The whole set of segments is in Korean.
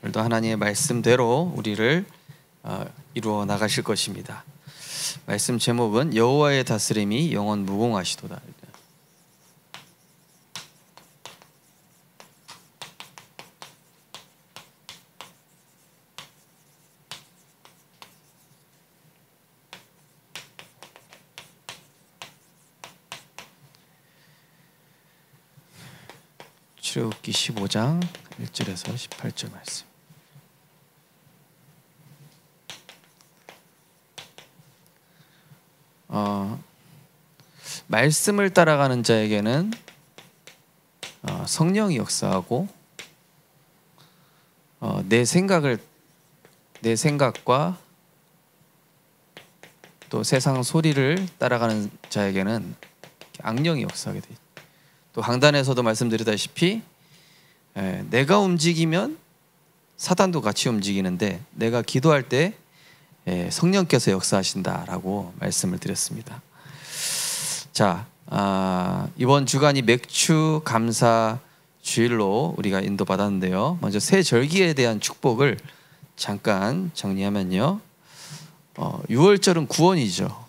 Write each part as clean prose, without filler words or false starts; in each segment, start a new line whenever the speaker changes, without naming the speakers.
오늘도 하나님의 말씀대로 우리를 이루어 나가실 것입니다. 말씀 제목은 여호와의 다스림이 영원 무궁하시도다. 출애굽기 15장 1절에서 18절 말씀. 말씀을 따라가는 자에게는 성령이 역사하고 내 생각과 또 세상 소리를 따라가는 자에게는 악령이 역사하게 돼. 또 강단에서도 말씀드렸다시피 내가 움직이면 사단도 같이 움직이는데 내가 기도할 때 성령께서 역사하신다라고 말씀을 드렸습니다. 자, 이번 주간이 맥주 감사 주일로 우리가 인도받았는데요. 먼저 새 절기에 대한 축복을 잠깐 정리하면요. 6월절은 구원이죠.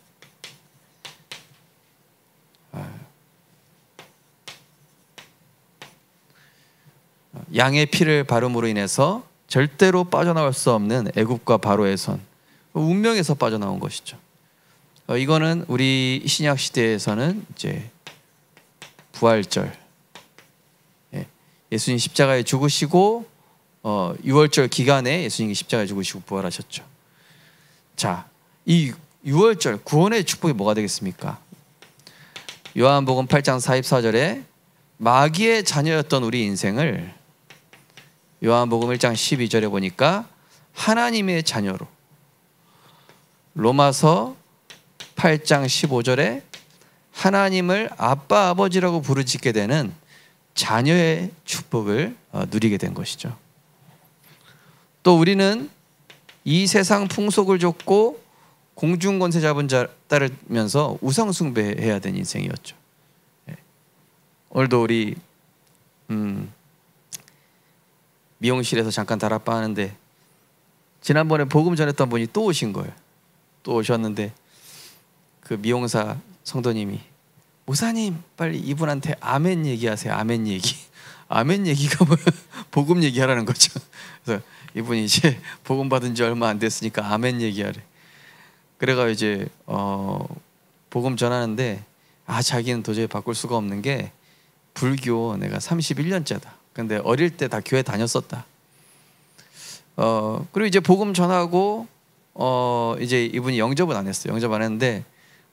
양의 피를 바름으로 인해서 절대로 빠져나올 수 없는 애굽과 바로의 손, 운명에서 빠져나온 것이죠. 이거는 우리 신약 시대에서는 이제 부활절, 예수님 십자가에 죽으시고 6월절 기간에 예수님이 십자가에 죽으시고 부활하셨죠. 자, 이 6월절 구원의 축복이 뭐가 되겠습니까? 요한복음 8장 44절에 마귀의 자녀였던 우리 인생을 요한복음 1장 12절에 보니까 하나님의 자녀로, 로마서 8장 15절에 하나님을 아빠 아버지라고 부르짖게 되는 자녀의 축복을 누리게 된 것이죠. 또 우리는 이 세상 풍속을 좇고 공중권세 잡은 자 따르면서 우상 숭배해야 되는 인생이었죠. 오늘도 우리 미용실에서 잠깐 다락방 하는데 지난번에 복음 전했던 분이 또 오신 거예요. 또 오셨는데 그 미용사 성도님이 목사님 빨리 이분한테 아멘 얘기하세요. 아멘 얘기. 아멘 얘기가 뭐 복음 얘기하라는 거죠. 그래서 이분이 이제 복음 받은 지 얼마 안 됐으니까 아멘 얘기하래. 그래가 이제 복음 전하는데 자기는 도저히 바꿀 수가 없는 게 불교 내가 31년째다. 근데 어릴 때 다 교회 다녔었다. 그리고 이제 복음 전하고 이제 이분이 영접은 안 했어요. 영접 안 했는데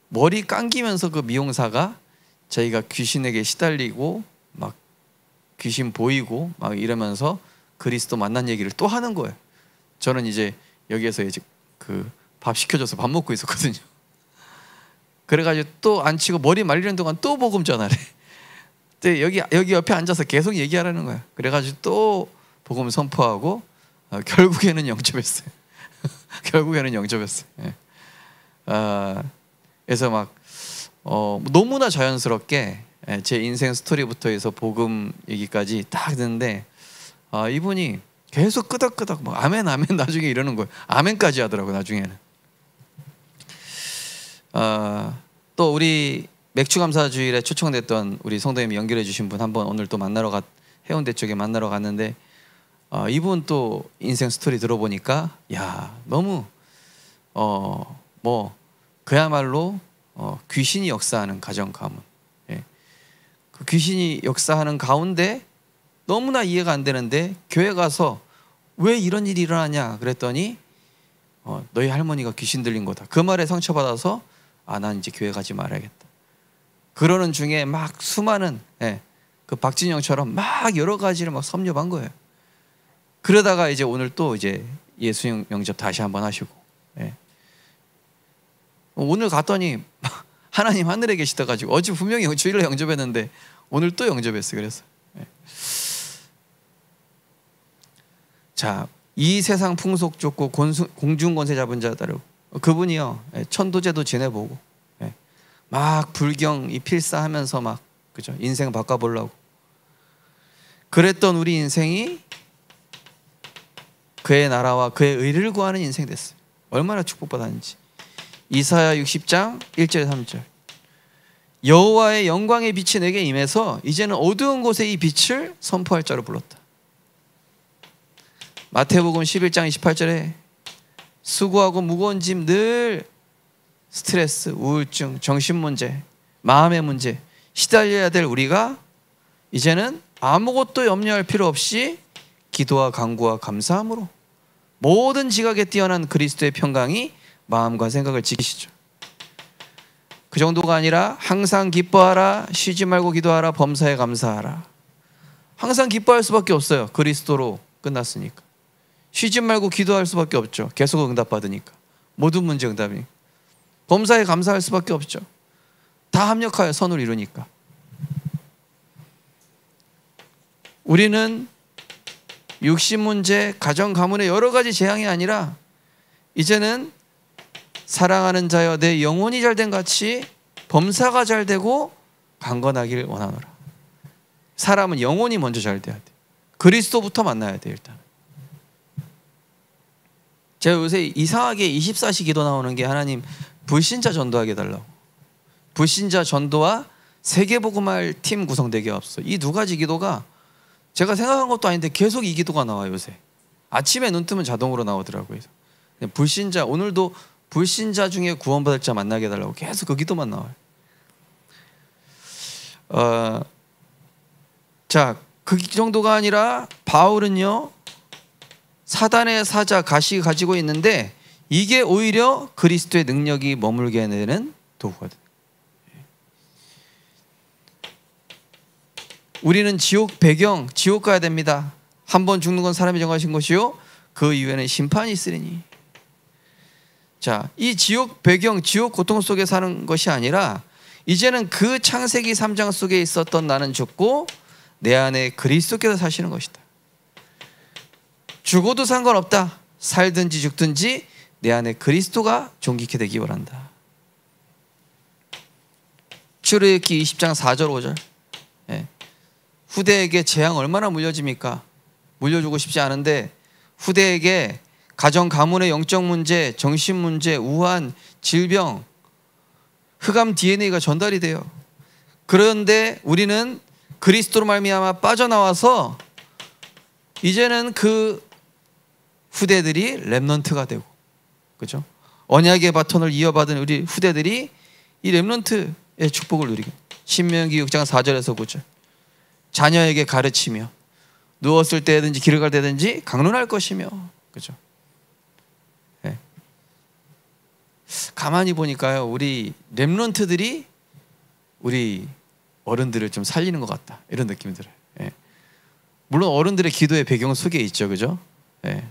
머리 감기면서 그 미용사가 자기가 귀신에게 시달리고 막 귀신 보이고 막 이러면서 그리스도 만난 얘기를 또 하는 거예요. 저는 이제 여기에서 이제 그 밥 시켜줘서 밥 먹고 있었거든요. 그래가지고 또 안 치고 머리 말리는 동안 또 복음 전하래. 근데 여기 옆에 앉아서 계속 얘기하라는 거야. 그래가지고 또 복음 선포하고 결국에는 영접했어요. 결국에는 영접했어요. 그래서 막 너무나 자연스럽게 제 인생 스토리부터 해서 복음 얘기까지 딱 듣는데 이분이 계속 끄덕끄덕 막 아멘 아멘 나중에 이러는 거예요. 아멘까지 하더라고 나중에는. 또 우리 맥주감사 주일에 초청됐던 우리 성도님이 연결해 주신 분 한번 오늘 또 해운대 쪽에 만나러 갔는데 이분 또 인생 스토리 들어보니까 야 너무 그야말로 귀신이 역사하는 가정 가문. 그 귀신이 역사하는 가운데 너무나 이해가 안 되는데 교회 가서 왜 이런 일이 일어나냐 그랬더니 너희 할머니가 귀신 들린 거다. 그 말에 상처받아서 난 이제 교회 가지 말아야겠다. 그러는 중에 막 수많은 그 박진영처럼 막 여러 가지를 막 섭렵한 거예요. 그러다가 이제 오늘 또 이제 예수 영접 다시 한번 하시고 오늘 갔더니 하나님 하늘에 계시다 가지고 어제 분명히 주일에 영접했는데 오늘 또 영접했어요. 그래서 자, 이 세상 풍속 쫓고 공중권세 잡은 자 따르고 그분이요 천도제도 지내보고 막 불경 이 필사하면서 막 그죠 인생 바꿔보려고 그랬던 우리 인생이 그의 나라와 그의 의를 구하는 인생 됐어요. 얼마나 축복받았는지. 이사야 60장 1절 3절. 여호와의 영광의 빛이 내게 임해서 이제는 어두운 곳에 이 빛을 선포할 자로 불렀다. 마태복음 11장 28절에 수고하고 무거운 짐, 늘 스트레스, 우울증, 정신 문제, 마음의 문제 시달려야 될 우리가 이제는 아무것도 염려할 필요 없이 기도와 간구와 감사함으로 모든 지각에 뛰어난 그리스도의 평강이 마음과 생각을 지키시죠. 그 정도가 아니라 항상 기뻐하라, 쉬지 말고 기도하라, 범사에 감사하라. 항상 기뻐할 수밖에 없어요. 그리스도로 끝났으니까. 쉬지 말고 기도할 수밖에 없죠. 계속 응답받으니까. 모든 문제 응답이니까. 범사에 감사할 수밖에 없죠. 다 합력하여 선을 이루니까. 우리는 육신 문제, 가정 가문의 여러 가지 재앙이 아니라 이제는 사랑하는 자여 내 영혼이 잘된 같이 범사가 잘되고 강건하기를 원하노라. 사람은 영혼이 먼저 잘돼야 돼. 그리스도부터 만나야 돼. 일단 제가 요새 이상하게 24시 기도 나오는 게 하나님 불신자 전도하게 해달라고. 불신자 전도와 세계복음할 팀 구성되게 없어. 이 두 가지 기도가 제가 생각한 것도 아닌데 계속 이 기도가 나와요. 요새 아침에 눈 뜨면 자동으로 나오더라고요. 불신자, 오늘도 불신자 중에 구원받을 자 만나게 해달라고 계속 그 기도만 나와요. 자, 그 정도가 아니라 바울은요, 사단의 사자 가시 가지고 있는데 이게 오히려 그리스도의 능력이 머물게 되는 도구거든. 우리는 지옥 배경, 지옥 가야 됩니다. 한 번 죽는 건 사람이 정하신 것이요 그 이후에는 심판이 있으리니. 자, 이 지옥 배경, 지옥 고통 속에 사는 것이 아니라 이제는 그 창세기 3장 속에 있었던 나는 죽고 내 안에 그리스도께서 사시는 것이다. 죽어도 상관없다. 살든지 죽든지 내 안에 그리스도가 존귀케 되기 원한다. 출애굽기 20장 4절 5절. 후대에게 재앙 얼마나 물려집니까? 물려주고 싶지 않은데 후대에게 가정 가문의 영적 문제, 정신 문제, 우한, 질병, 흑암 DNA가 전달이 돼요. 그런데 우리는 그리스도로 말미암아 빠져나와서 이제는 그 후대들이 렘넌트가 되고, 그죠? 언약의 바톤을 이어받은 우리 후대들이 이 렘넌트의 축복을 누리고. 신명기 6장 4절에서 9절. 자녀에게 가르치며 누웠을 때든지 길을 갈 때든지 강론할 것이며, 그죠? 네. 가만히 보니까요, 우리 렘넌트들이 우리 어른들을 좀 살리는 것 같다, 이런 느낌이 들어요. 네. 물론 어른들의 기도의 배경 속에 있죠, 그죠? 네.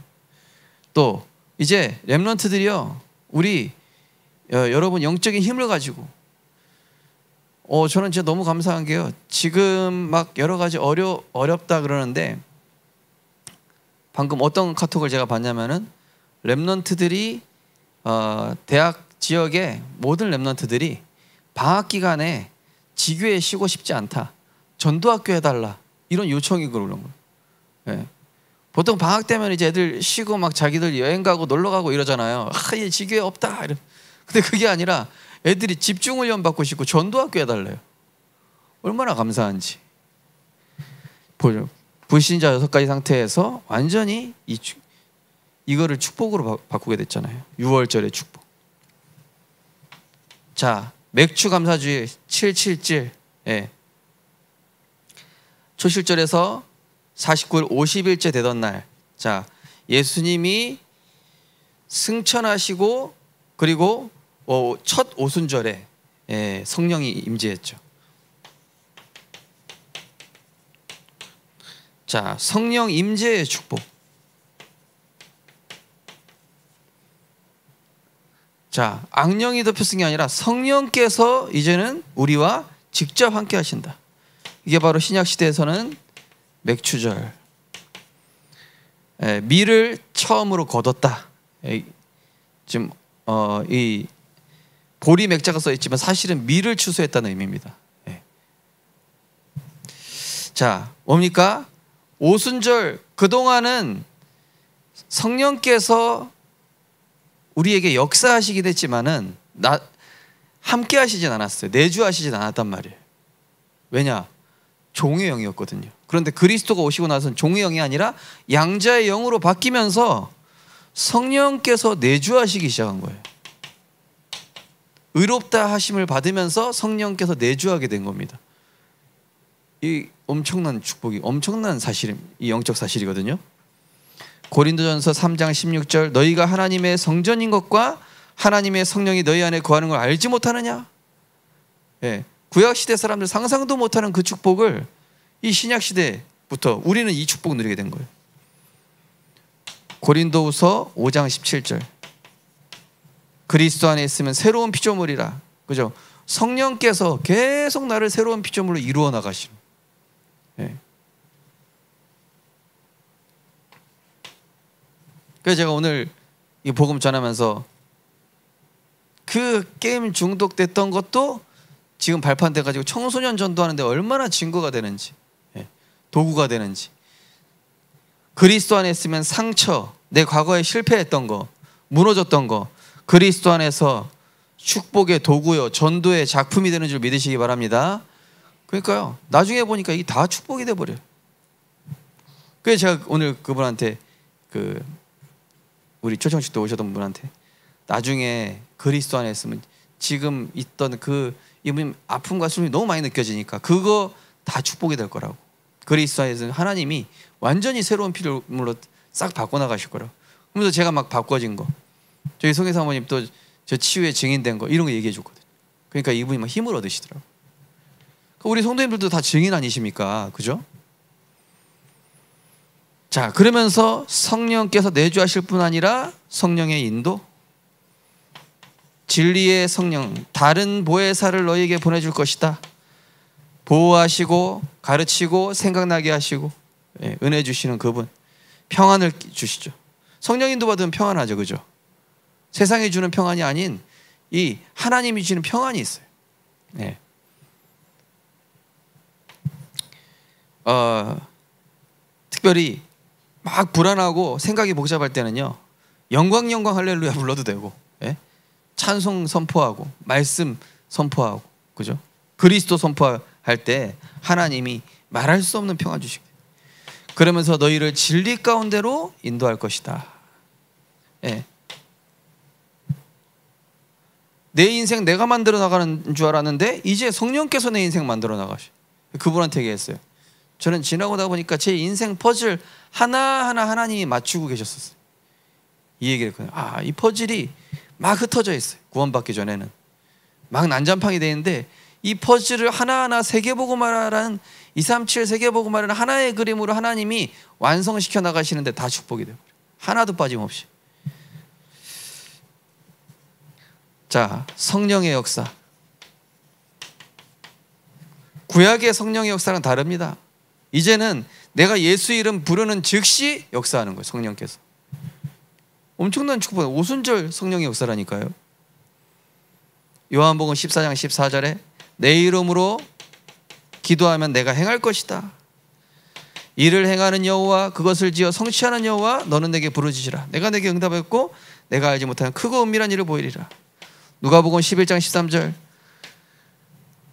또 이제 렘넌트들이요, 우리 여러분 영적인 힘을 가지고, 저는 진짜 너무 감사한 게요, 지금 막 여러 가지 어렵다 그러는데 방금 어떤 카톡을 제가 봤냐면은 렘넌트들이 대학 지역의 모든 렘넌트들이 방학 기간에 지교에 쉬고 싶지 않다, 전도학교 해달라, 이런 요청이 그러는 거예요. 네. 보통 방학 때면 이제 애들 쉬고 막 자기들 여행 가고 놀러 가고 이러잖아요. 얘 지교에 없다 이런. 근데 그게 아니라 애들이 집중훈련 받고 싶고 전도학교 해달래요. 얼마나 감사한지. 불신자 6가지 상태에서 완전히 이거를 축복으로 바꾸게 됐잖아요. 6월절의 축복. 자, 맥주 감사주의 777. 예. 초실절에서 49일 50일째 되던 날, 자, 예수님이 승천하시고 그리고 첫 오순절에 성령이 임재했죠. 자, 성령 임재의 축복. 자, 악령이 덮였은 게 아니라 성령께서 이제는 우리와 직접 함께 하신다. 이게 바로 신약 시대에서는 맥추절. 밀을 처음으로 거뒀다. 지금 이 보리 맥자가 써 있지만 사실은 밀을 추수했다는 의미입니다. 자, 뭡니까? 오순절, 그동안은 성령께서 우리에게 역사하시긴 했지만은 함께 하시진 않았어요. 내주하시진 않았단 말이에요. 왜냐? 종의 영이었거든요. 그런데 그리스도가 오시고 나서는 종의 영이 아니라 양자의 영으로 바뀌면서 성령께서 내주하시기 시작한 거예요. 의롭다 하심을 받으면서 성령께서 내주하게 된 겁니다. 이 엄청난 축복이, 엄청난 사실, 이 영적 사실이거든요. 고린도전서 3장 16절, 너희가 하나님의 성전인 것과 하나님의 성령이 너희 안에 거하는 걸 알지 못하느냐? 예, 구약시대 사람들 상상도 못하는 그 축복을 이 신약시대부터 우리는 이 축복을 누리게 된 거예요. 고린도후서 5장 17절, 그리스도 안에 있으면 새로운 피조물이라. 그죠? 성령께서 계속 나를 새로운 피조물로 이루어 나가시는. 예. 그래서 제가 오늘 이 복음 전하면서 그 게임 중독됐던 것도 지금 발판돼 가지고 청소년 전도하는데 얼마나 증거가 되는지, 예, 도구가 되는지. 그리스도 안에 있으면 상처, 내 과거에 실패했던 거, 무너졌던 거, 그리스도 안에서 축복의 도구요, 전도의 작품이 되는 줄 믿으시기 바랍니다. 그러니까요, 나중에 보니까 이게 다 축복이 돼버려요. 그래서 제가 오늘 그분한테, 우리 초청식 때 오셨던 분한테, 나중에 그리스도 안에 있으면 지금 있던 이분 아픔과 슬픔이 너무 많이 느껴지니까 그거 다 축복이 될 거라고. 그리스도 안에서는 하나님이 완전히 새로운 피조물로 싹 바꿔나가실 거라고. 그러면서 제가 막 바꿔진 거, 저희 송혜 사모님 또 저 치유의 증인된 거, 이런 거 얘기해 줬거든요. 그러니까 이분이 막 힘을 얻으시더라고요. 우리 성도님들도 다 증인 아니십니까? 그죠? 자, 그러면서 성령께서 내주하실 뿐 아니라 성령의 인도, 진리의 성령, 다른 보혜사를 너희에게 보내줄 것이다. 보호하시고 가르치고 생각나게 하시고, 예, 은혜 주시는 그분, 평안을 주시죠. 성령 인도 받으면 평안하죠. 그죠? 세상이 주는 평안이 아닌 이 하나님이 주시는 평안이 있어요. 예. 특별히 막 불안하고 생각이 복잡할 때는요, 영광 영광 할렐루야 불러도 되고, 예? 찬송 선포하고 말씀 선포하고, 그죠? 그리스도 선포할 때 하나님이 말할 수 없는 평안 주시고, 그러면서 너희를 진리 가운데로 인도할 것이다. 예. 내 인생 내가 만들어 나가는 줄 알았는데 이제 성령께서 내 인생 만들어 나가시. 그분한테 얘기했어요. 저는 지나고다 보니까 제 인생 퍼즐 하나하나 하나님이 맞추고 계셨었어요. 이 얘기를 했거든요. 이 퍼즐이 막 흩어져 있어요. 구원받기 전에는 막 난장판이 되는데 이 퍼즐을 하나하나 세계복음화라는 237 세계복음화라는 하나의 그림으로 하나님이 완성시켜 나가시는데 다 축복이 돼요. 하나도 빠짐없이. 자, 성령의 역사. 구약의 성령의 역사랑 다릅니다. 이제는 내가 예수 이름 부르는 즉시 역사하는 거예요. 성령께서. 엄청난 축복. 오순절 성령의 역사라니까요. 요한복음 14장 14절에 내 이름으로 기도하면 내가 행할 것이다. 이를 행하는 여호와 그것을 지어 성취하는 여호와 너는 내게 부르짖으라. 내가 내게 응답했고 내가 알지 못하는 크고 은밀한 일을 보이리라. 누가복음 11장 13절,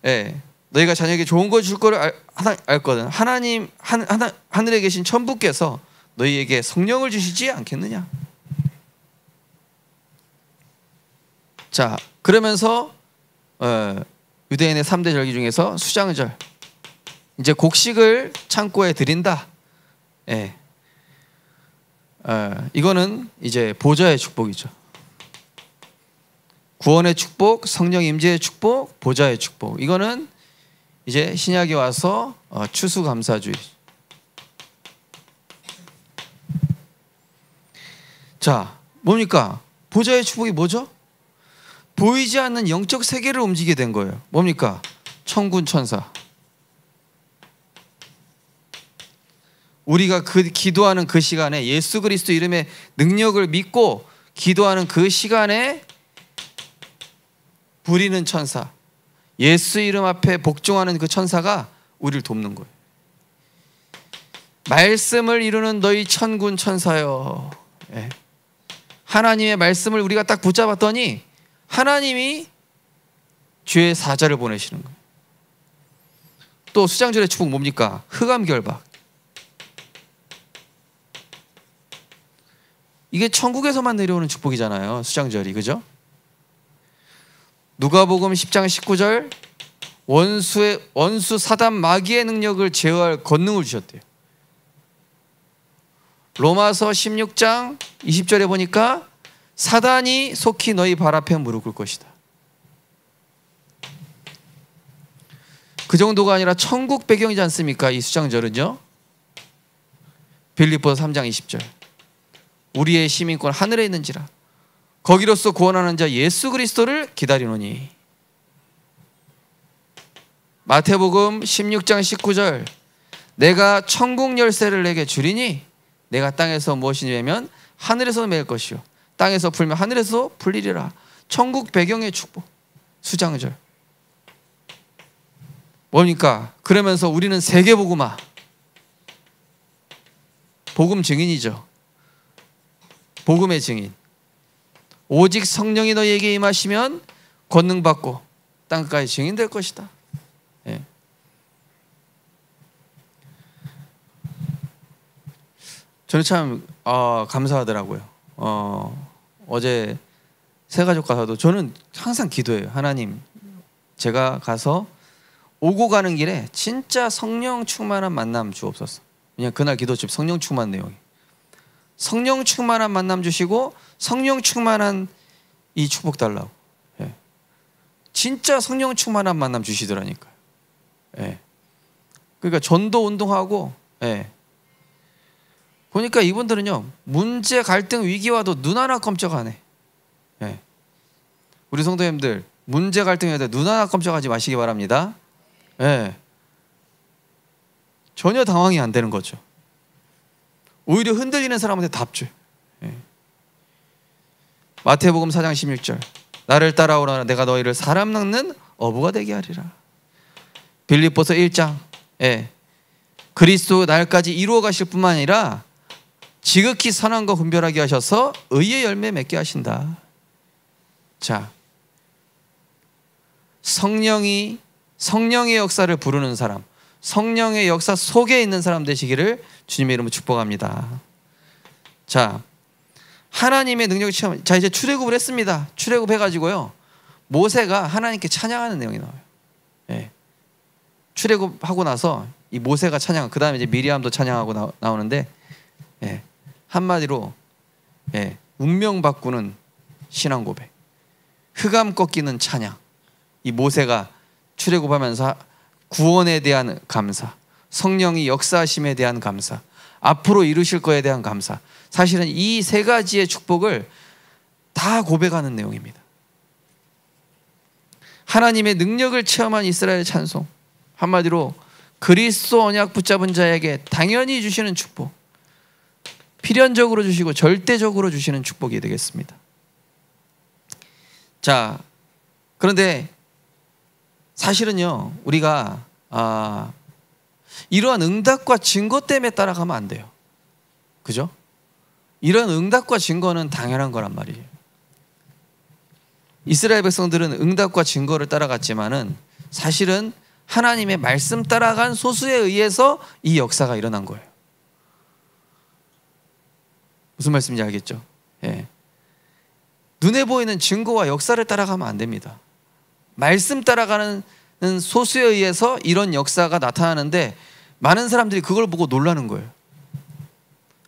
예, 너희가 자녀에게 좋은 거 줄 거를 알거든. 하나님 하늘에 계신 천부께서 너희에게 성령을 주시지 않겠느냐. 자, 그러면서 유대인의 3대 절기 중에서 수장절, 이제 곡식을 창고에 드린다. 예, 이거는 이제 보좌의 축복이죠. 구원의 축복, 성령 임재의 축복, 보좌의 축복. 이거는 이제 신약에 와서 추수감사주의. 자, 뭡니까? 보좌의 축복이 뭐죠? 보이지 않는 영적 세계를 움직이게 된 거예요. 뭡니까? 천군 천사. 우리가 기도하는 그 시간에 예수 그리스도 이름의 능력을 믿고 기도하는 그 시간에 부리는 천사, 예수 이름 앞에 복종하는 그 천사가 우리를 돕는 거예요. 말씀을 이루는 너희 천군 천사여. 예. 하나님의 말씀을 우리가 딱 붙잡았더니 하나님이 죄의 사자를 보내시는 거예요. 또 수장절의 축복 뭡니까? 흑암결박. 이게 천국에서만 내려오는 축복이잖아요. 수장절이. 그죠? 누가복음 10장 19절 원수 사단 마귀의 능력을 제어할 권능을 주셨대요. 로마서 16장 20절에 보니까 사단이 속히 너희 발 앞에 무릎 꿇을 것이다. 그 정도가 아니라 천국 배경이지 않습니까? 이 수장절은요. 빌립보서 3장 20절 우리의 시민권 하늘에 있는지라 거기로서 구원하는 자 예수 그리스도를 기다리노니. 마태복음 16장 19절 내가 천국 열쇠를 내게 주리니 내가 땅에서 무엇이니 매면 하늘에서 맬 것이요 땅에서 풀면 하늘에서 풀리리라. 천국 배경의 축복 수장절 뭡니까? 그러면서 우리는 세계복음화 복음 증인이죠. 복음의 증인. 오직 성령이 너희에게 임하시면 권능 받고 땅까지 증인 될 것이다. 예. 저는 참 감사하더라고요. 어제 새가족 가서도 저는 항상 기도해요. 하나님, 제가 가서 오고 가는 길에 진짜 성령 충만한 만남 주옵소서. 그냥 그날 기도집 성령 충만 내용이. 성령 충만한 만남 주시고 성령 충만한 이 축복 달라고. 예. 진짜 성령 충만한 만남 주시더라니까요. 예. 그러니까 전도 운동하고 예. 보니까 이분들은요 문제 갈등 위기 와도 눈 하나 깜짝 안 해. 예. 우리 성도님들 문제 갈등에 대해 눈 하나 깜짝하지 마시기 바랍니다. 예. 전혀 당황이 안 되는 거죠. 오히려 흔들리는 사람한테 답줘요. 예. 마태복음 4장 16절 나를 따라오라 내가 너희를 사람 낚는 어부가 되게 하리라. 빌립보서 1장 예. 그리스도 날까지 이루어 가실 뿐만 아니라 지극히 선한 거 분별하게 하셔서 의의 열매 맺게 하신다. 자, 성령의 역사를 부르는 사람, 성령의 역사 속에 있는 사람 되시기를 주님의 이름으로 축복합니다. 자, 하나님의 능력을 체험. 자, 이제 출애굽을 했습니다. 출애굽 해가지고요 모세가 하나님께 찬양하는 내용이 나와요. 예. 출애굽하고 나서 이 모세가 찬양, 그 다음에 이제 미리암도 찬양하고 나오는데 예. 한마디로 예. 운명 바꾸는 신앙 고백, 흑암 꺾이는 찬양. 이 모세가 출애굽하면서 구원에 대한 감사, 성령이 역사하심에 대한 감사, 앞으로 이루실 거에 대한 감사. 사실은 이 세 가지의 축복을 다 고백하는 내용입니다. 하나님의 능력을 체험한 이스라엘 찬송, 한마디로 그리스도 언약 붙잡은 자에게 당연히 주시는 축복, 필연적으로 주시고 절대적으로 주시는 축복이 되겠습니다. 자, 그런데 사실은요 우리가 이러한 응답과 증거 때문에 따라가면 안 돼요. 그죠? 이런 응답과 증거는 당연한 거란 말이에요. 이스라엘 백성들은 응답과 증거를 따라갔지만은 사실은 하나님의 말씀 따라간 소수에 의해서 이 역사가 일어난 거예요. 무슨 말씀인지 알겠죠? 예. 눈에 보이는 증거와 역사를 따라가면 안 됩니다. 말씀 따라가는 소수에 의해서 이런 역사가 나타나는데 많은 사람들이 그걸 보고 놀라는 거예요.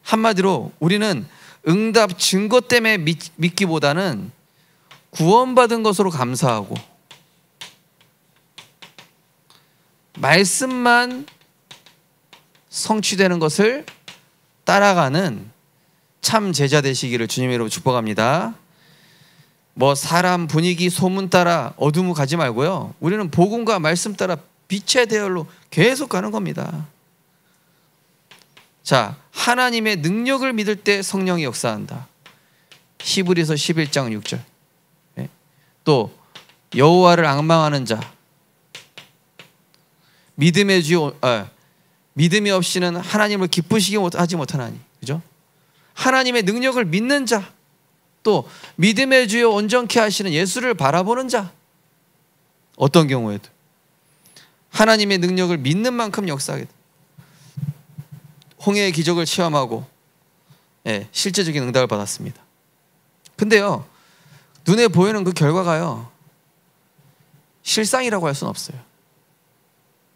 한마디로 우리는 응답 증거 때문에 믿기보다는 구원받은 것으로 감사하고 말씀만 성취되는 것을 따라가는 참 제자 되시기를 주님의 이름으로 축복합니다. 뭐 사람 분위기 소문 따라 어둠으로 가지 말고요, 우리는 복음과 말씀 따라 빛의 대열로 계속 가는 겁니다. 자, 하나님의 능력을 믿을 때 성령이 역사한다. 히브리서 11장 6절. 또 여호와를 앙망하는 자, 믿음이 없이는 하나님을 기쁘시게 하지 못하나니. 그죠? 하나님의 능력을 믿는 자, 또 믿음의 주여 온전케 하시는 예수를 바라보는 자, 어떤 경우에도 하나님의 능력을 믿는 만큼 역사하게 돼. 홍해의 기적을 체험하고 실제적인 응답을 받았습니다. 근데요, 눈에 보이는 그 결과가요, 실상이라고 할 수는 없어요.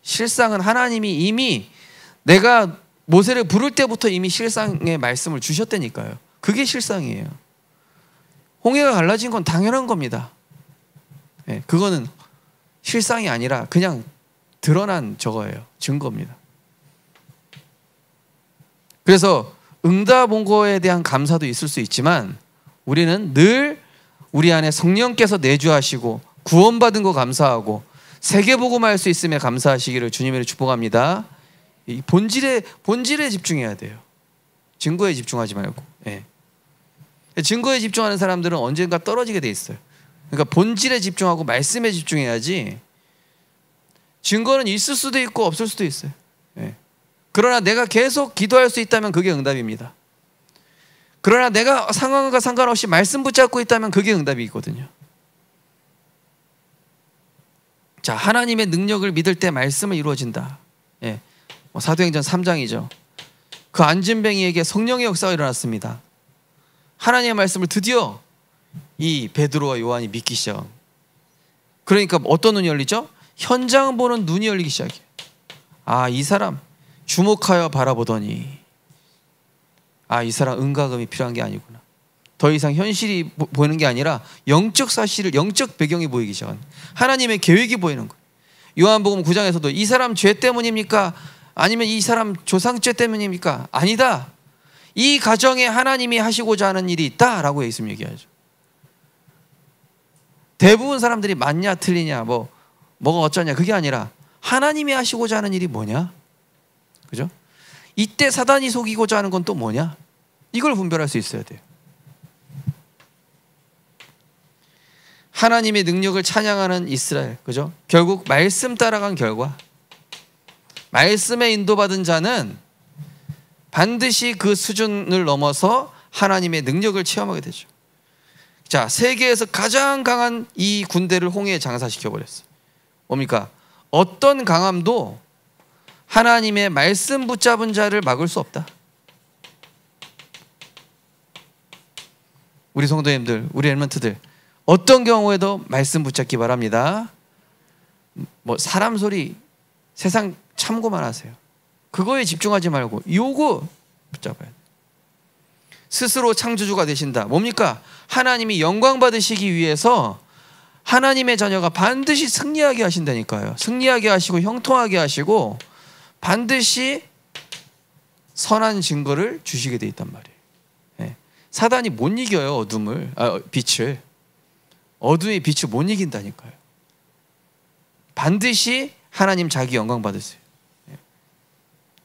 실상은 하나님이 이미 내가 모세를 부를 때부터 이미 실상의 말씀을 주셨다니까요. 그게 실상이에요. 홍해가 갈라진 건 당연한 겁니다. 그거는 실상이 아니라 그냥 드러난 저거예요. 증거입니다. 그래서 응답 온 거에 대한 감사도 있을 수 있지만 우리는 늘 우리 안에 성령께서 내주하시고 구원받은 거 감사하고 세계복음할 수 있음에 감사하시기를 주님으로 축복합니다. 이 본질에 집중해야 돼요. 증거에 집중하지 말고. 증거에 집중하는 사람들은 언젠가 떨어지게 돼 있어요. 그러니까 본질에 집중하고 말씀에 집중해야지. 증거는 있을 수도 있고 없을 수도 있어요. 그러나 내가 계속 기도할 수 있다면 그게 응답입니다. 그러나 내가 상황과 상관없이 말씀 붙잡고 있다면 그게 응답이거든요. 자, 하나님의 능력을 믿을 때 말씀은 이루어진다. 사도행전 3장이죠. 그 안진뱅이에게 성령의 역사가 일어났습니다. 하나님의 말씀을 드디어 이 베드로와 요한이 믿기 시작. 그러니까 어떤 눈이 열리죠? 현장 보는 눈이 열리기 시작해요. 아, 이 사람 주목하여 바라보더니 이 사람 은과금이 필요한 게 아니구나. 더 이상 현실이 보이는 게 아니라 영적 사실을, 영적 배경이 보이기 시작한, 하나님의 계획이 보이는 거예요. 요한복음 9장에서도 이 사람 죄 때문입니까? 아니면 이 사람 조상죄 때문입니까? 아니다. 이 가정에 하나님이 하시고자 하는 일이 있다라고 예수님 얘기하죠. 대부분 사람들이 맞냐 틀리냐 뭐가 어쩌냐 그게 아니라 하나님이 하시고자 하는 일이 뭐냐? 그죠? 이때 사단이 속이고자 하는 건 또 뭐냐? 이걸 분별할 수 있어야 돼요. 하나님의 능력을 찬양하는 이스라엘, 그죠? 결국 말씀 따라간 결과, 말씀에 인도받은 자는 반드시 그 수준을 넘어서 하나님의 능력을 체험하게 되죠. 자, 세계에서 가장 강한 이 군대를 홍해에 장사시켜버렸어요. 뭡니까? 어떤 강함도 하나님의 말씀 붙잡은 자를 막을 수 없다. 우리 성도님들, 우리 렘넌트들, 어떤 경우에도 말씀 붙잡기 바랍니다. 사람 소리, 세상 참고만 하세요. 그거에 집중하지 말고 요거 붙잡아야 돼요. 스스로 창조주가 되신다. 뭡니까? 하나님이 영광 받으시기 위해서 하나님의 자녀가 반드시 승리하게 하신다니까요. 승리하게 하시고 형통하게 하시고 반드시 선한 증거를 주시게 돼 있단 말이에요. 사단이 못 이겨요. 빛을. 어둠의 빛을 못 이긴다니까요. 반드시 하나님 자기 영광 받으세요.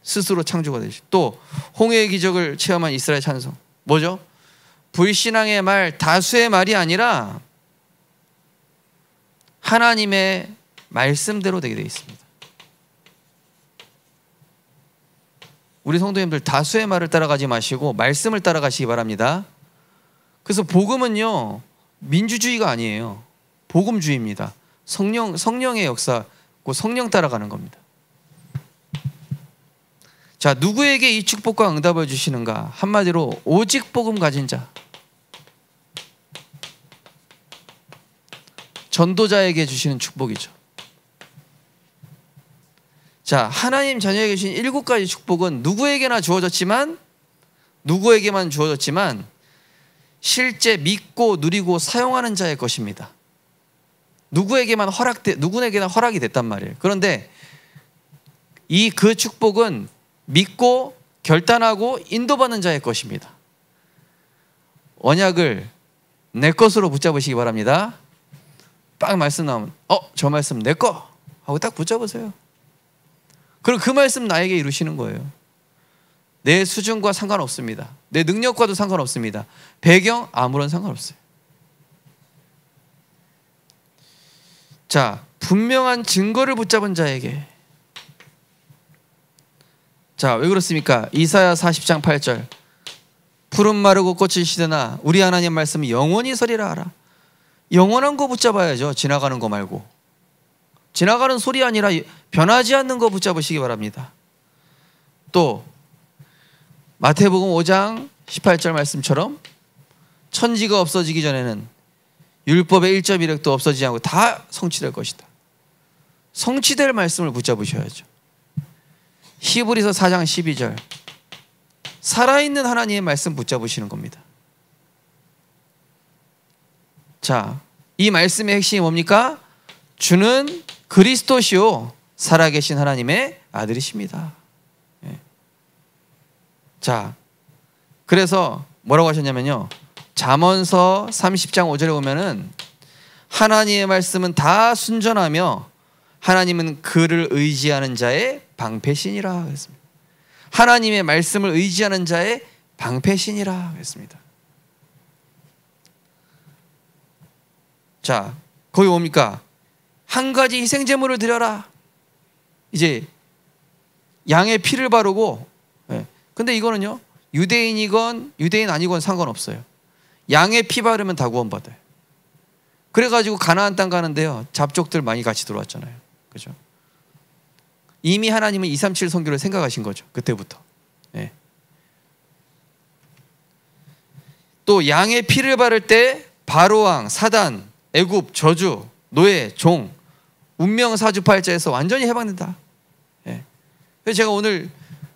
스스로 창조가 되시. 또 홍해의 기적을 체험한 이스라엘 찬송 뭐죠? 불신앙의 말, 다수의 말이 아니라 하나님의 말씀대로 되게 되어 있습니다. 우리 성도님들 다수의 말을 따라가지 마시고 말씀을 따라가시기 바랍니다. 그래서 복음은요, 민주주의가 아니에요. 복음주의입니다. 성령의 역사, 성령 따라가는 겁니다. 자, 누구에게 이 축복과 응답을 주시는가? 한마디로 오직 복음 가진 자, 전도자에게 주시는 축복이죠. 자, 하나님 자녀에게 주신 7가지 축복은 누구에게만 주어졌지만 실제 믿고 누리고 사용하는 자의 것입니다. 누구에게나 허락이 됐단 말이에요. 그런데 그 축복은 믿고 결단하고 인도받는 자의 것입니다. 언약을 내 것으로 붙잡으시기 바랍니다. 딱 말씀 나오면 저 말씀 내 거 하고 딱 붙잡으세요. 그리고 그 말씀 나에게 이루시는 거예요. 내 수준과 상관없습니다. 내 능력과도 상관없습니다. 배경 아무런 상관없어요. 자, 분명한 증거를 붙잡은 자에게. 자, 왜 그렇습니까? 이사야 40장 8절 푸른 마르고 꽃이 시드나 우리 하나님 말씀이 영원히 서리라 하라. 영원한 거 붙잡아야죠. 지나가는 거 말고. 지나가는 소리 아니라 변하지 않는 거 붙잡으시기 바랍니다. 또 마태복음 5장 18절 말씀처럼 천지가 없어지기 전에는 율법의 1.1획도 없어지지 않고 다 성취될 것이다. 성취될 말씀을 붙잡으셔야죠. 히브리서 4장 12절 살아있는 하나님의 말씀 붙잡으시는 겁니다. 자, 이 말씀의 핵심이 뭡니까? 주는 그리스도시요 살아계신 하나님의 아들이십니다. 예. 자, 그래서 뭐라고 하셨냐면요, 잠언서 30장 5절에 보면은 하나님의 말씀은 다 순전하며 하나님은 그를 의지하는 자의 방패신이라 했습니다. 하나님의 말씀을 의지하는 자의 방패신이라 했습니다. 자, 거기 뭡니까? 한 가지 희생제물을 드려라. 이제 양의 피를 바르고, 근데 이거는요, 유대인이건 유대인 아니건 상관없어요. 양의 피 바르면 다 구원받아요. 그래가지고 가나안 땅 가는데요, 잡족들 많이 같이 들어왔잖아요. 그죠? 이미 하나님은 237 선교를 생각하신 거죠. 그때부터. 예. 또 양의 피를 바를 때 바로왕, 사단, 애굽, 저주, 노예, 종, 운명 사주팔자에서 완전히 해방된다. 예. 그래서 제가 오늘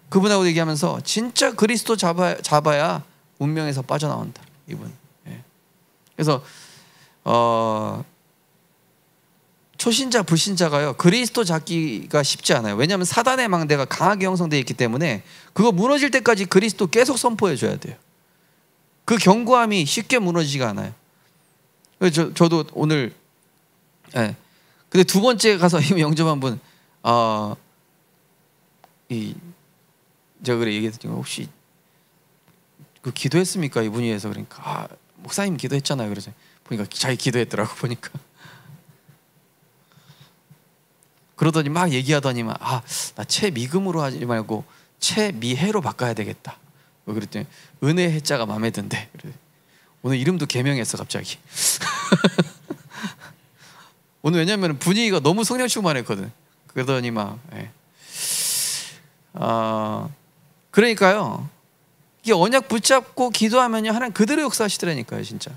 그분하고 얘기하면서 진짜 그리스도 잡아야 운명에서 빠져나온다. 이분. 예. 그래서 초신자 불신자가요 그리스도 잡기가 쉽지 않아요. 왜냐하면 사단의 망대가 강하게 형성되어 있기 때문에 그거 무너질 때까지 그리스도 계속 선포해 줘야 돼요. 그 견고함이 쉽게 무너지지가 않아요. 그래서 저도 오늘, 예. 근데 두 번째 가서 영접한 분, 제가 그래 얘기했더니 혹시 그 기도했습니까 이분이 해서 그러니까 목사님 기도했잖아요. 그래서 보니까 자기 기도했더라고 보니까. 그러더니 막 얘기하더니 나 채미금으로 하지 말고 채미해로 바꿔야 되겠다. 그랬더니 은혜 해자가 마음에 든대. 오늘 이름도 개명했어 갑자기. 오늘 왜냐면 분위기가 너무 성령 충만했거든. 그러더니 그러니까요, 이게 언약 붙잡고 기도하면요 하나님 그대로 역사하시더라니까요 진짜.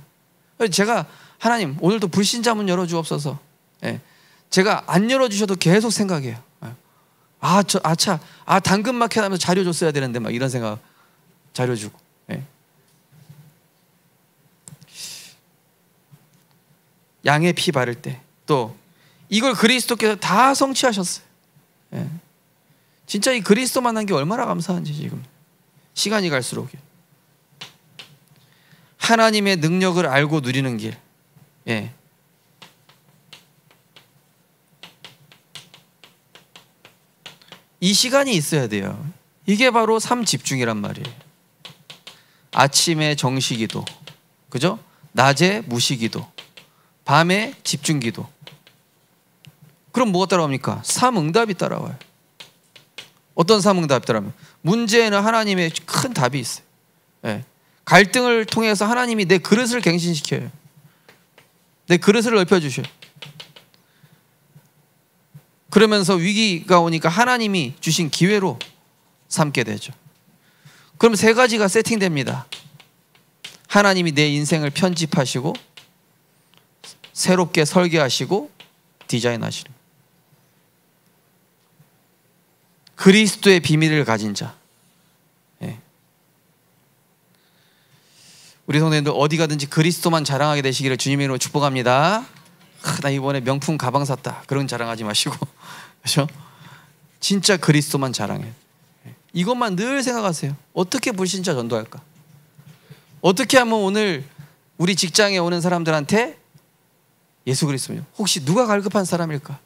제가 하나님 오늘도 불신자 문 열어주옵소서. 예. 제가 안 열어주셔도 계속 생각해요. 당근마켓 하면서 자료 줬어야 되는데 막 이런 생각. 자료 주고. 예. 양의 피 바를 때 또 이걸 그리스도께서 다 성취하셨어요. 예. 진짜 이 그리스도 만난 게 얼마나 감사한지 지금 시간이 갈수록 하나님의 능력을 알고 누리는 길. 예. 이 시간이 있어야 돼요. 이게 바로 삶 집중이란 말이에요. 아침에 정시기도, 그죠? 낮에 무시기도, 밤에 집중기도. 그럼 뭐가 따라옵니까? 삼응답이 따라와요. 어떤 삼응답이 따라오면 문제에는 하나님의 큰 답이 있어요. 예. 갈등을 통해서 하나님이 내 그릇을 갱신시켜요. 내 그릇을 넓혀주셔요. 그러면서 위기가 오니까 하나님이 주신 기회로 삼게 되죠. 그럼 세 가지가 세팅됩니다. 하나님이 내 인생을 편집하시고 새롭게 설계하시고 디자인하시는 그리스도의 비밀을 가진 자. 예. 우리 성도님들 어디 가든지 그리스도만 자랑하게 되시기를 주님의 이름으로 축복합니다. 나 이번에 명품 가방 샀다 그런 자랑하지 마시고 그렇죠? 진짜 그리스도만 자랑해. 이것만 늘 생각하세요. 어떻게 불신자 전도할까? 어떻게 하면 오늘 우리 직장에 오는 사람들한테 예수 그리스도요, 혹시 누가 갈급한 사람일까?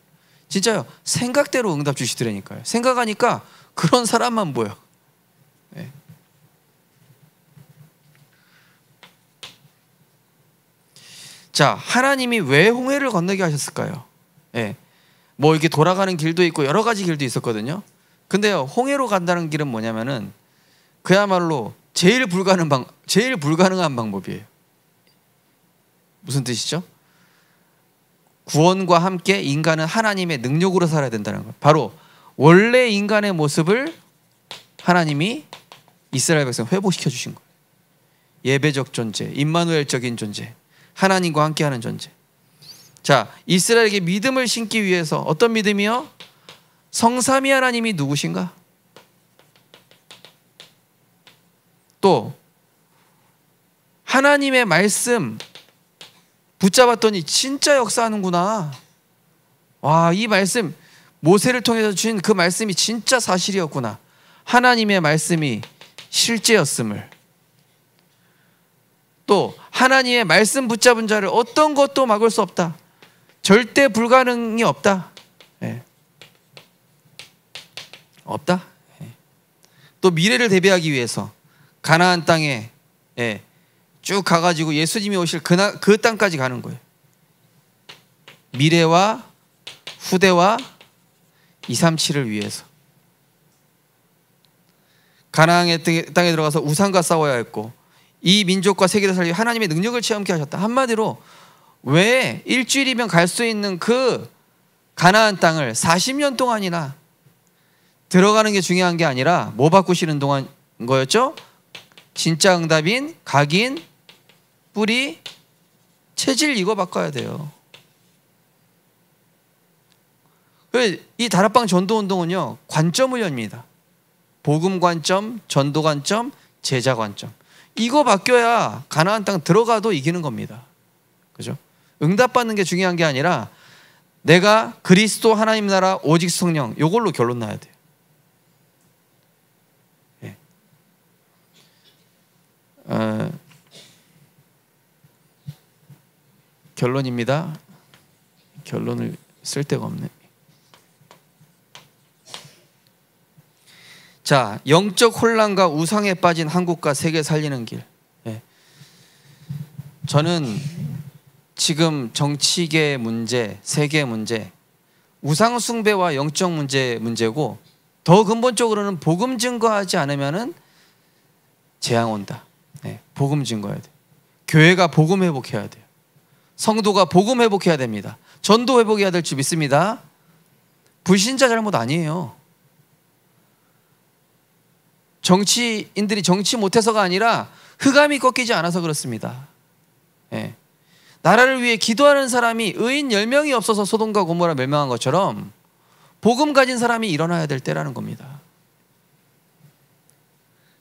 진짜요, 생각대로 응답 주시더라니까요. 생각하니까 그런 사람만 보여. 네. 자, 하나님이 왜 홍해를 건너게 하셨을까요? 네. 뭐 이렇게 돌아가는 길도 있고 여러 가지 길도 있었거든요. 근데요, 홍해로 간다는 길은 뭐냐면은 그야말로 제일 불가능한 방법이에요. 무슨 뜻이죠? 구원과 함께 인간은 하나님의 능력으로 살아야 된다는 거예요. 바로 원래 인간의 모습을 하나님이 이스라엘 백성 회복시켜 주신 거예요. 예배적 존재, 임마누엘적인 존재, 하나님과 함께하는 존재. 자, 이스라엘에게 믿음을 심기 위해서 어떤 믿음이요? 성삼위 하나님이 누구신가? 또 하나님의 말씀 붙잡았더니 진짜 역사하는구나. 와, 이 말씀 모세를 통해서 주신 그 말씀이 진짜 사실이었구나. 하나님의 말씀이 실제였음을. 또 하나님의 말씀 붙잡은 자를 어떤 것도 막을 수 없다. 절대 불가능이 없다. 예. 없다. 예. 또 미래를 대비하기 위해서 가나안 땅에 쭉 가가지고 예수님이 오실 그 땅까지 가는 거예요. 미래와 후대와 237을 위해서. 가나안의 땅에 들어가서 우상과 싸워야 했고, 이 민족과 세계를 살리기 하나님의 능력을 체험케 하셨다. 한마디로 왜 일주일이면 갈 수 있는 그 가나안 땅을 40년 동안이나 들어가는 게 중요한 게 아니라 뭐 바꾸시는 동안 거였죠? 진짜 응답인 각인, 뿌리, 체질 이거 바꿔야 돼요. 이 다락방 전도운동은요, 관점을 엽니다. 복음 관점, 전도 관점, 제자 관점. 이거 바뀌어야 가나안 땅 들어가도 이기는 겁니다. 그죠? 응답받는 게 중요한 게 아니라 내가 그리스도 하나님 나라 오직 성령, 이걸로 결론 나야 돼요. 예. 결론입니다. 결론을 쓸 데가 없네. 자, 영적 혼란과 우상에 빠진 한국과 세계 살리는 길. 예. 저는 지금 정치계 문제, 세계 문제, 우상 숭배와 영적 문제고, 더 근본적으로는 복음 증거하지 않으면은 재앙 온다. 예. 복음 증거해야 돼. 교회가 복음 회복해야 돼요. 성도가 복음 회복해야 됩니다. 전도 회복해야 될 줄 믿습니다. 불신자 잘못 아니에요. 정치인들이 정치 못해서가 아니라 흑암이 꺾이지 않아서 그렇습니다. 예. 나라를 위해 기도하는 사람이 의인 10명이 없어서 소돔과 고모라 멸망한 것처럼 복음 가진 사람이 일어나야 될 때라는 겁니다.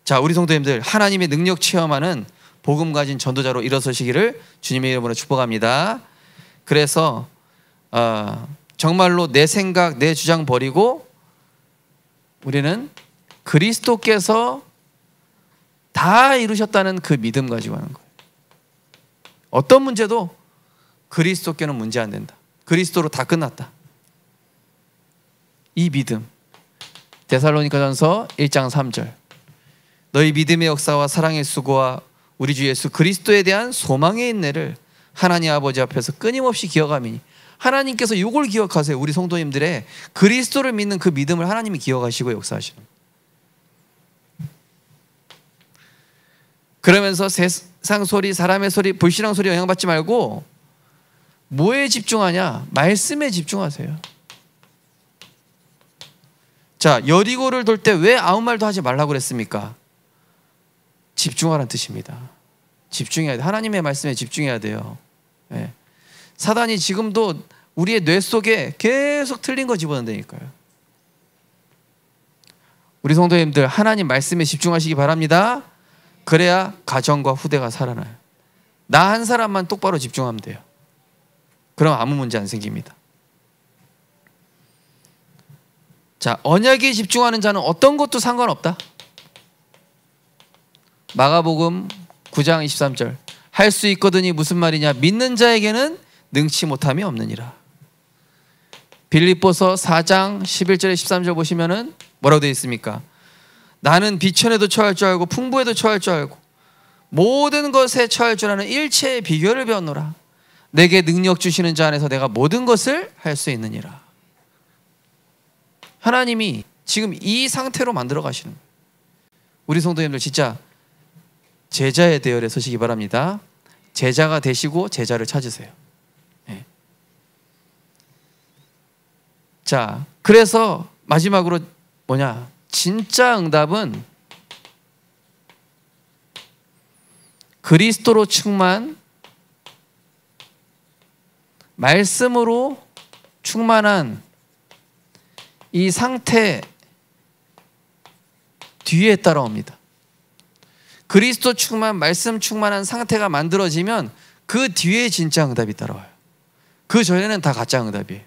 자, 우리 성도님들 하나님의 능력 체험하는 복음 가진 전도자로 일어서시기를 주님의 이름으로 축복합니다. 그래서 정말로 내 생각, 내 주장 버리고 우리는 그리스도께서 다 이루셨다는 그 믿음 가지고 하는 거예요. 어떤 문제도 그리스도께는 문제 안 된다. 그리스도로 다 끝났다. 이 믿음. 데살로니가전서 1장 3절. 너희 믿음의 역사와 사랑의 수고와 우리 주 예수 그리스도에 대한 소망의 인내를 하나님 아버지 앞에서 끊임없이 기억하미니. 하나님께서 이걸 기억하세요. 우리 성도님들의 그리스도를 믿는 그 믿음을 하나님이 기억하시고 역사하시는 거예요. 그러면서 세상 소리, 사람의 소리, 불신앙 소리 영향받지 말고 뭐에 집중하냐? 말씀에 집중하세요. 자, 여리고를 돌 때 왜 아무 말도 하지 말라고 그랬습니까? 집중하라는 뜻입니다. 집중해야 돼. 하나님의 말씀에 집중해야 돼요. 예. 사단이 지금도 우리의 뇌 속에 계속 틀린 거 집어넣는다니까요. 우리 성도님들 하나님 말씀에 집중하시기 바랍니다. 그래야 가정과 후대가 살아나요. 나 한 사람만 똑바로 집중하면 돼요. 그럼 아무 문제 안 생깁니다. 자, 언약에 집중하는 자는 어떤 것도 상관없다. 마가복음 9장 23절. 할 수 있거든이 무슨 말이냐? 믿는 자에게는 능치 못함이 없느니라. 빌립보서 4장 11절에 13절 보시면은 뭐라고 되어 있습니까? 나는 비천에도 처할 줄 알고 풍부에도 처할 줄 알고 모든 것에 처할 줄 아는 일체의 비결을 배웠노라. 내게 능력 주시는 자 안에서 내가 모든 것을 할 수 있느니라. 하나님이 지금 이 상태로 만들어 가시는 거예요. 우리 성도님들 진짜 제자의 대열에 서시기 바랍니다. 제자가 되시고 제자를 찾으세요. 네. 자, 그래서 마지막으로 뭐냐? 진짜 응답은 그리스도로 충만, 말씀으로 충만한 이 상태 뒤에 따라옵니다. 그리스도 충만, 말씀 충만한 상태가 만들어지면 그 뒤에 진짜 응답이 따라와요. 그 전에는 다 가짜 응답이에요.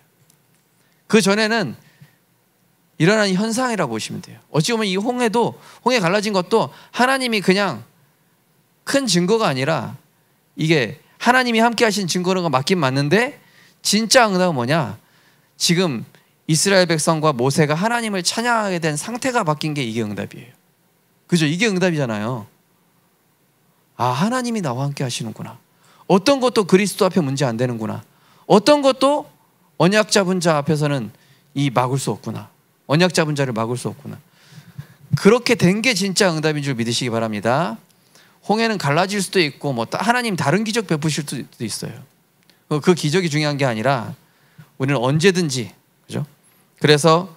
그 전에는 일어나는 현상이라고 보시면 돼요. 어찌 보면 이 홍해 갈라진 것도 하나님이 그냥 큰 증거가 아니라 이게 하나님이 함께 하신 증거는 맞긴 맞는데 진짜 응답은 뭐냐? 지금 이스라엘 백성과 모세가 하나님을 찬양하게 된 상태가 바뀐 게 이게 응답이에요. 그죠? 이게 응답이잖아요. 아, 하나님이 나와 함께 하시는구나. 어떤 것도 그리스도 앞에 문제 안 되는구나. 어떤 것도 언약 잡은 자 앞에서는 막을 수 없구나. 언약 잡은 자를 막을 수 없구나. 그렇게 된 게 진짜 응답인 줄 믿으시기 바랍니다. 홍해는 갈라질 수도 있고 뭐 하나님 다른 기적 베푸실 수도 있어요. 그 기적이 중요한 게 아니라 우리는 언제든지, 그죠? 그래서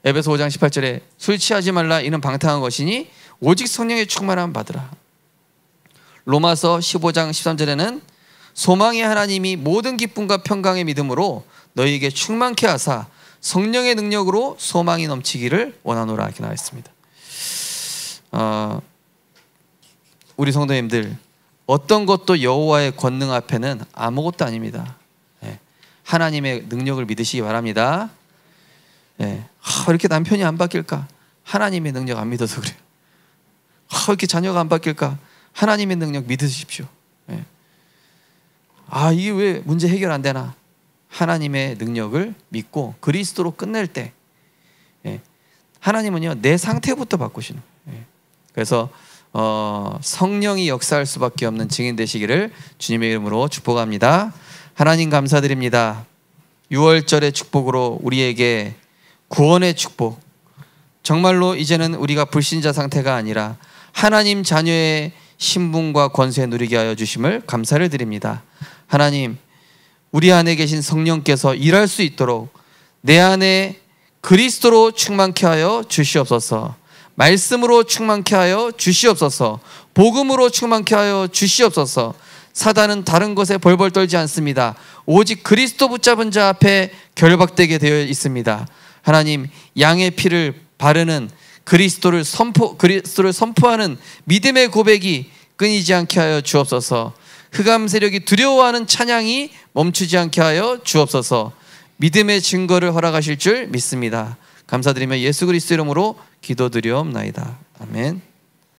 에베소 5장 18절에 술 취하지 말라, 이는 방탕한 것이니 오직 성령의 충만함 받으라. 로마서 15장 13절에는 소망의 하나님이 모든 기쁨과 평강의 믿음으로 너희에게 충만케 하사 성령의 능력으로 소망이 넘치기를 원하노라, 이렇게 나와 있습니다. 우리 성도님들, 어떤 것도 여호와의 권능 앞에는 아무것도 아닙니다. 하나님의 능력을 믿으시기 바랍니다. 이렇게 남편이 안 바뀔까? 하나님의 능력 안 믿어서 그래요. 이렇게 자녀가 안 바뀔까? 하나님의 능력 믿으십시오. 이게 왜 문제 해결 안 되나? 하나님의 능력을 믿고 그리스도로 끝낼 때 하나님은요, 내 상태부터 바꾸시는 거예요. 그래서 성령이 역사할 수밖에 없는 증인 되시기를 주님의 이름으로 축복합니다. 하나님 감사드립니다. 6월절의 축복으로 우리에게 구원의 축복, 정말로 이제는 우리가 불신자 상태가 아니라 하나님 자녀의 신분과 권세 누리게 하여 주심을 감사를 드립니다. 하나님, 우리 안에 계신 성령께서 일할 수 있도록 내 안에 그리스도로 충만케 하여 주시옵소서. 말씀으로 충만케 하여 주시옵소서. 복음으로 충만케 하여 주시옵소서. 사단은 다른 것에 벌벌 떨지 않습니다. 오직 그리스도 붙잡은 자 앞에 결박되게 되어 있습니다. 하나님, 양의 피를 바르는 그리스도를 선포하는 믿음의 고백이 끊이지 않게 하여 주옵소서. 흑암 세력이 두려워하는 찬양이 멈추지 않게 하여 주옵소서. 믿음의 증거를 허락하실 줄 믿습니다. 감사드리며 예수 그리스도 이름으로 기도드리옵나이다. 아멘.